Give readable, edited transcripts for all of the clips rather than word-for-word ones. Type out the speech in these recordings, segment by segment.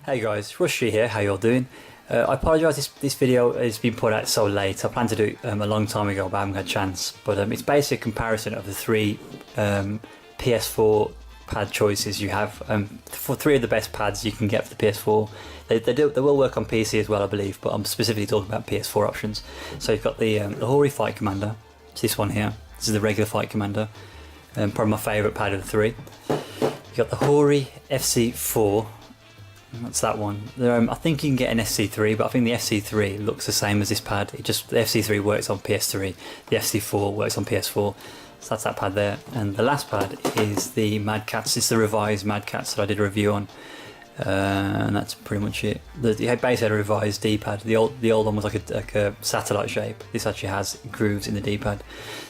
Hey guys, Rushy here, how you all doing? I apologise this video has been put out so late. I planned to do it a long time ago but I haven't had a chance. But it's basically a comparison of the three PS4 pad choices you have. For three of the best pads you can get for the PS4. They will work on PC as well I believe, but I'm specifically talking about PS4 options. So you've got the Hori Fight Commander, it's this one here. This is the regular Fight Commander, probably my favourite pad of the three. You've got the Hori FC4. That's that one. I think you can get an FC3, but I think the FC3 looks the same as this pad. The FC3 works on PS3, the FC4 works on PS4. So that's that pad there. And the last pad is the Mad Catz. It's the revised Mad Catz that I did a review on. And that's pretty much it. The base had a revised D-pad. The old one was like a satellite shape. This actually has grooves in the D-pad.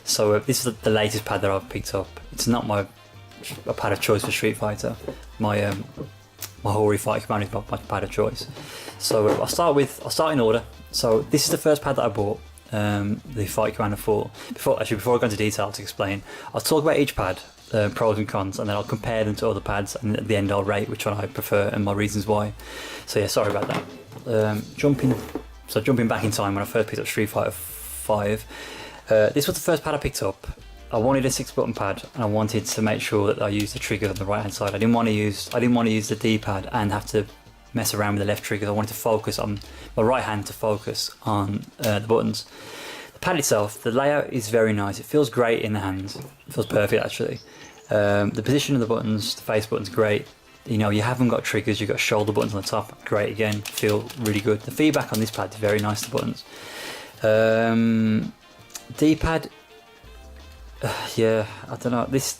So this is the latest pad that I've picked up. It's not a pad of choice for Street Fighter. My Hori Fight Commander is my pad of choice. So I'll start in order. So this is the first pad that I bought, the Fight Commander 4. Before I go into detail to explain, I'll talk about each pad, pros and cons, and then I'll compare them to other pads, and at the end I'll rate which one I prefer and my reasons why. So yeah, sorry about that. Jumping back in time when I first picked up Street Fighter 5. This was the first pad I picked up. I wanted a 6-button pad, and I wanted to make sure that I used the triggers on the right hand side. I didn't want to use the D-pad and have to mess around with the left triggers. I wanted to focus on my right hand to focus on the buttons. The pad itself, the layout is very nice. It feels great in the hands. It feels perfect actually. The position of the buttons, the face buttons, great. You know, you haven't got triggers. You've got shoulder buttons on the top. Great again. Feel really good. The feedback on this pad is very nice. The buttons. D-pad. Yeah, I don't know. It's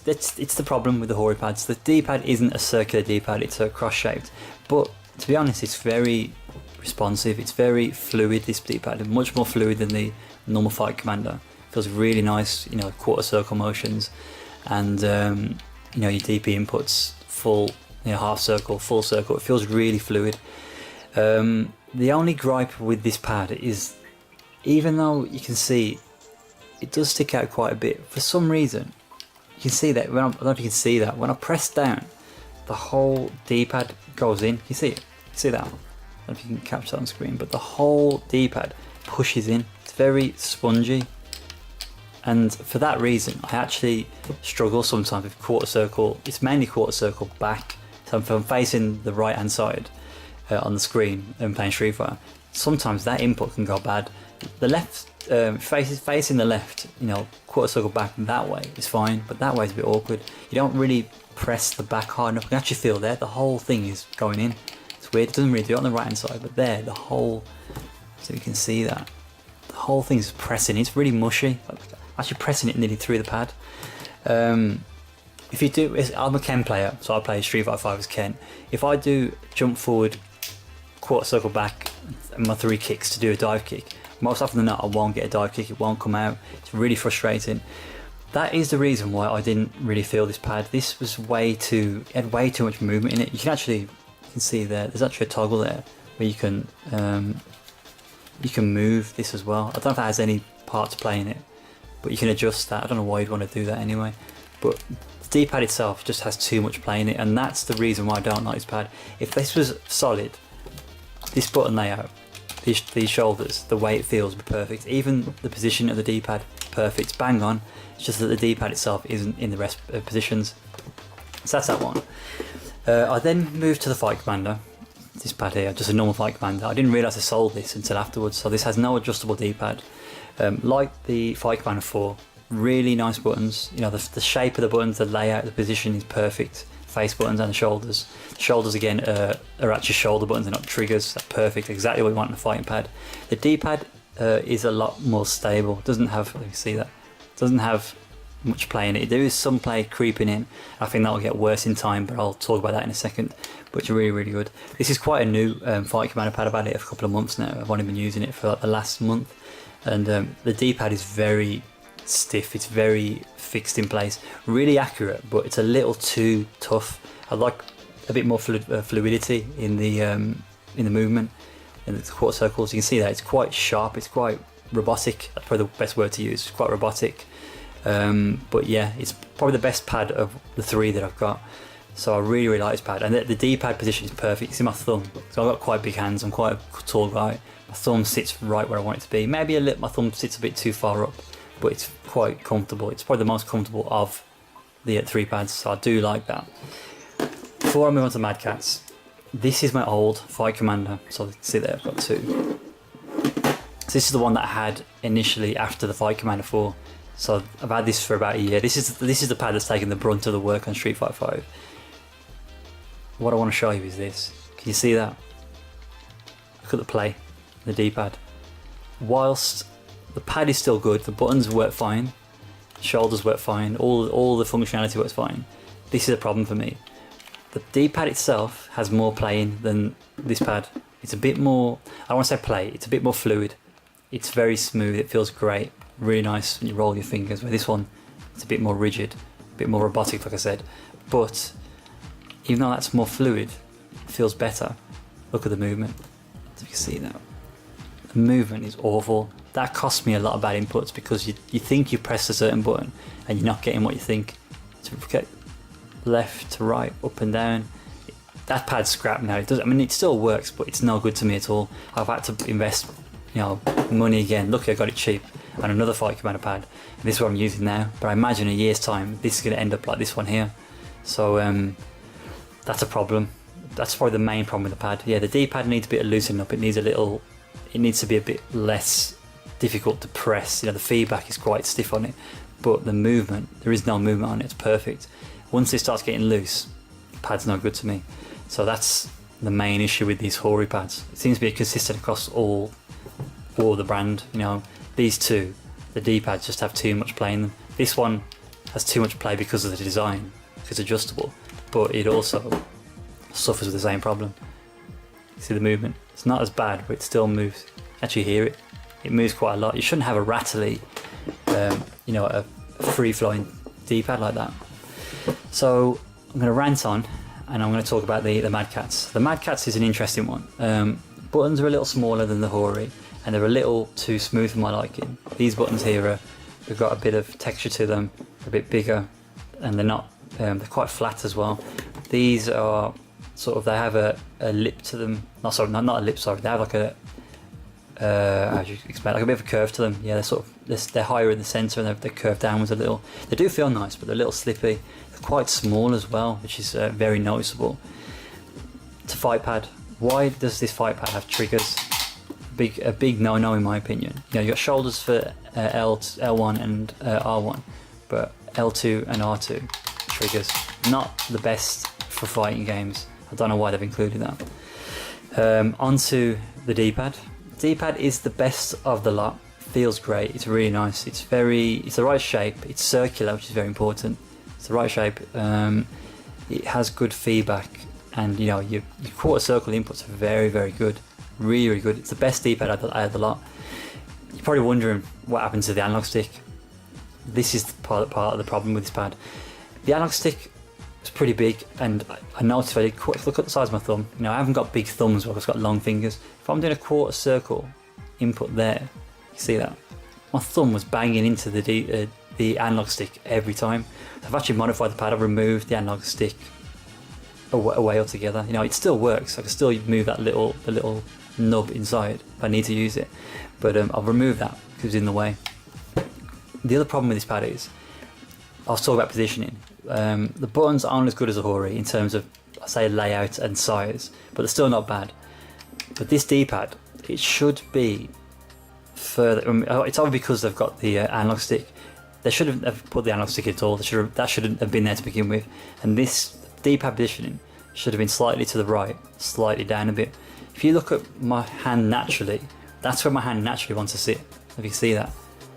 the problem with the Hori pads. The D-pad isn't a circular D-pad; it's a cross-shaped. But to be honest, it's very responsive. It's very fluid. This D-pad is much more fluid than the normal Fight Commander. It feels really nice. You know, quarter circle motions, and you know, your DP inputs, full, you know, half circle, full circle. It feels really fluid. The only gripe with this pad is, even though you can see, it does stick out quite a bit. For some reason, you can see that, I don't know if you can see that, when I press down, the whole D-pad goes in. You see it? You see that? I don't know if you can capture that on screen, but the whole D-pad pushes in. It's very spongy. And for that reason, I actually struggle sometimes with quarter circle. It's mainly quarter circle back. So if I'm facing the right hand side on the screen and playing Street Fighter, sometimes that input can go bad. The left, facing the left, you know, quarter circle back that way is fine, but that way is a bit awkward. You don't really press the back hard enough. You can actually feel there, the whole thing is going in. It's weird, it doesn't really do it on the right hand side, but there, the whole, so you can see that. The whole thing is pressing, it's really mushy. Actually pressing it nearly through the pad. If you do, I'm a Ken player, so I play Street Fighter 5 as Ken. If I do jump forward, quarter circle back, and my 3 kicks to do a dive kick, most often than not I won't get a dive kick, it won't come out. It's really frustrating. That is the reason why I didn't really feel this pad. This was it had way too much movement in it. You can see there's actually a toggle there where you can move this as well. I don't know if that has any part to play in it, but you can adjust that. I don't know why you'd want to do that anyway, but the D-pad itself just has too much play in it, and that's the reason why I don't like this pad. If this was solid, this button layout, these shoulders, the way it feels would be perfect. Even the position of the D-pad, perfect, it's bang on. It's just that the D-pad itself isn't in the rest of positions. So that's that one. I then moved to the Fight Commander. This pad here, just a normal Fight Commander. I didn't realise I sold this until afterwards. So this has no adjustable D-pad. Like the Fight Commander 4, really nice buttons. You know, the shape of the buttons, the layout, the position is perfect. Face buttons and the shoulders. The shoulders again are actually shoulder buttons, they're not triggers. That's perfect, exactly what you want in a fighting pad. The D-pad is a lot more stable. Doesn't have, you see that? Doesn't have much play in it. There is some play creeping in. I think that will get worse in time, but I'll talk about that in a second. But it's really, really good. This is quite a new Fight Commander pad. I've had it for a couple of months now. I've only been using it for like the last month, and the D-pad is very stiff. It's very fixed in place, really accurate, but it's a little too tough. I like a bit more fluidity in the movement in the quarter circles. You can see that it's quite sharp, it's quite robotic. That's probably the best word to use. It's quite robotic, but yeah, it's probably the best pad of the 3 that I've got. So I really like this pad, and the D-pad position is perfect. It's in my thumb, so I've got quite big hands. I'm quite a tall guy. My thumb sits right where I want it to be. Maybe my thumb sits a bit too far up, but it's quite comfortable. It's probably the most comfortable of the 3 pads, so I do like that. Before I move on to Mad Catz, this is my old Fight Commander. So you can see there, I've got 2. So this is the one that I had initially after the Fight Commander 4. So I've had this for about a year. This is the pad that's taken the brunt of the work on Street Fighter 5. What I want to show you is this. Can you see that? Look at the play, the D-pad. Whilst the pad is still good, the buttons work fine, shoulders work fine, all the functionality works fine. This is a problem for me. The D-pad itself has more playing than this pad. It's a bit more, I don't want to say play, it's a bit more fluid. It's very smooth, it feels great, really nice when you roll your fingers. Where this one, it's a bit more rigid, a bit more robotic like I said. But even though that's more fluid, it feels better. Look at the movement, so you can see that. The movement is awful. That cost me a lot of bad inputs because you think you press a certain button and you're not getting what you think. So get left to right, up and down. That pad's scrap now. It does. I mean, it still works, but it's no good to me at all. I've had to invest, money again. Luckily, I got it cheap, and another Fight Commander pad. And this is what I'm using now. But I imagine in a year's time, this is going to end up like this one here. So that's a problem. That's probably the main problem with the pad. Yeah, the D-pad needs a bit of loosening up. It needs to be a bit less difficult to press. The feedback is quite stiff on it, but the movement, there is no movement on it. It's perfect. Once it starts getting loose, the pad's no good to me. So that's the main issue with these Hori pads. It seems to be consistent across all the brand. These 2, the D-pads just have too much play in them. This one has too much play because of the design, because it's adjustable, but it also suffers with the same problem. See the movement? It's not as bad, but it still moves. Actually hear it. It moves quite a lot. You shouldn't have a rattly, a free-flowing D-pad like that. So I'm going to rant on, and I'm going to talk about the Mad Catz. The Mad Catz is an interesting one. Buttons are a little smaller than the Hori, and they're a little too smooth for my liking. These buttons here have got a bit of texture to them, a bit bigger, and they're not. They're quite flat as well. These are they have a lip to them. Not a lip. Sorry, they have like a how do you explain? Like a bit of a curve to them. Yeah, they're higher in the centre and they're curved downwards a little. They do feel nice, but they're a little slippy. They're quite small as well, which is very noticeable. It's a fight pad. Why does this fight pad have triggers? A big no-no in my opinion. You got shoulders for L1 and R1, but L2 and R2 triggers. Not the best for fighting games. I don't know why they've included that. Onto the D-pad. D-pad is the best of the lot. Feels great. It's really nice. It's the right shape. It's circular, which is very important. It's the right shape. It has good feedback, and your quarter circle inputs are very, very good. Really, really good. It's the best D-pad out of the lot. You're probably wondering what happened to the analog stick. This is part of the problem with this pad. The analog stick is pretty big, and I noticed look at the size of my thumb. I haven't got big thumbs, but I've got long fingers. If I'm doing a quarter circle input there, you see that? My thumb was banging into the analog stick every time. I've actually modified the pad. I've removed the analog stick away altogether. It still works. I can still move the little nub inside if I need to use it, but I've removed that because it's in the way. The other problem with this pad is, I'll talk about positioning. The buttons aren't as good as a Hori in terms of, I say, layout and size, but they're still not bad. But this D-pad, it should be further. It's only because they've got the analog stick. They shouldn't have put the analog stick at all. That shouldn't have been there to begin with. And this D-pad positioning should have been slightly to the right, slightly down a bit. If you look at my hand naturally, that's where my hand naturally wants to sit. If you see that,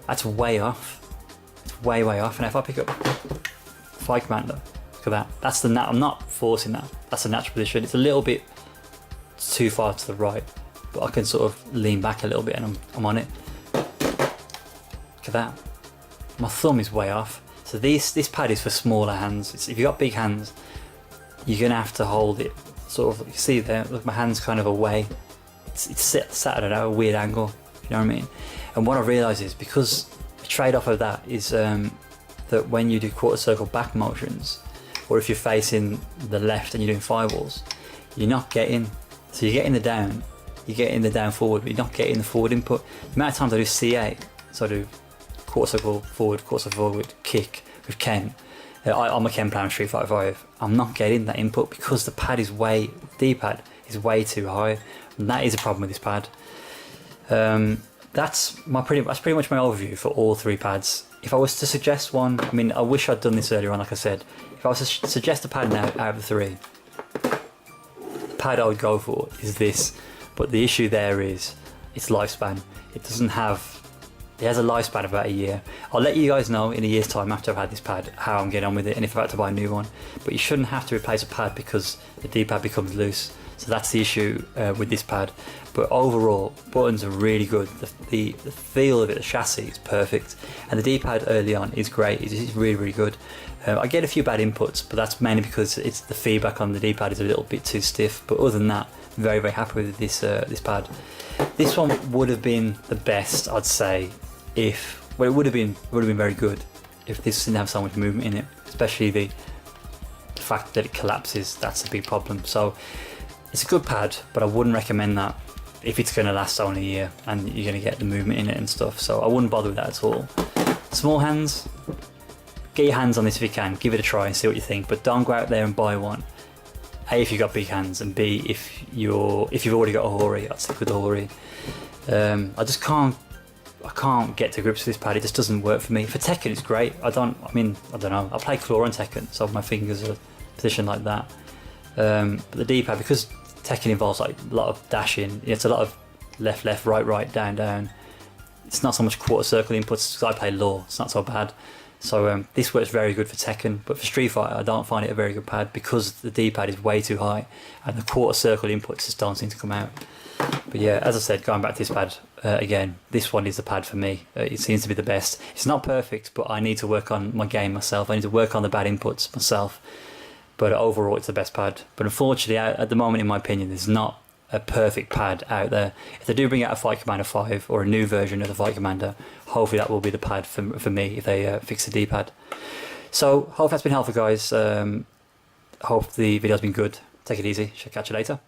that's way off. It's way off. And if I pick up Fight Commander, look at that. I'm not forcing that. That's the natural position. It's a little bit too far to the right, but I can sort of lean back a little bit and I'm on it. Look at that. My thumb is way off. So this pad is for smaller hands. If you've got big hands, you're gonna have to hold it sort of. You see there, look, my hand's kind of away. It's sat at a weird angle. You know what I mean? And what I realise is, because the trade-off of that is that when you do quarter circle back motions, or if you're facing the left and you're doing firewalls, you're not getting, so you're getting the down, you're getting the down forward, but you're not getting the forward input. The amount of times I do C8, so I do quarter circle forward, kick with Ken. I'm a Ken player on Street Fighter 5. I'm not getting that input because the pad is D-pad is way too high, and that is a problem with this pad. That's pretty much my overview for all three pads. If I was to suggest one, I mean, I wish I'd done this earlier on, like I said. If I was to suggest a pad now out of the three, the pad I would go for is this. But the issue there is its lifespan. It has a lifespan of about a year. I'll let you guys know in a year's time after I've had this pad how I'm getting on with it and if I've had to buy a new one. But you shouldn't have to replace a pad because the D-pad becomes loose. So that's the issue with this pad. But overall, buttons are really good. The feel of it, the chassis is perfect. And the D-pad early on is great. It's really, really good. I get a few bad inputs, but that's mainly because it's the feedback on the D-pad is a little bit too stiff. But other than that, very, very happy with this pad. This one would have been the best, I'd say, it would have been very good if this didn't have so much movement in it, especially the fact that it collapses. That's a big problem. So it's a good pad, but I wouldn't recommend that if it's going to last only a year and you're going to get the movement in it and stuff. So I wouldn't bother with that at all. Small hands, get your hands on this if you can, give it a try and see what you think, but don't go out there and buy one. A, if you've got big hands, and B, if you've already got a Hori, I'd stick with the Hori. I can't get to grips with this pad. It just doesn't work for me. For Tekken, it's great. I don't know. I play claw on Tekken, so my fingers are positioned like that. But the D-pad, because Tekken involves like a lot of dashing, it's a lot of left, right, down. It's not so much quarter circle inputs because I play law. It's not so bad. So this works very good for Tekken, but for Street Fighter, I don't find it a very good pad because the D-pad is way too high and the quarter circle inputs just don't seem to come out. But yeah, as I said, going back to this pad again, this one is the pad for me. It seems to be the best. It's not perfect, but I need to work on my game myself. I need to work on the bad inputs myself. But overall, it's the best pad. But unfortunately, at the moment, in my opinion, there's not a perfect pad out there. If they do bring out a Fight Commander 5 or a new version of the Fight Commander, hopefully that will be the pad for me if they fix the D-pad. So, hope that's been helpful, guys. Hope the video's been good. Take it easy. Shall catch you later.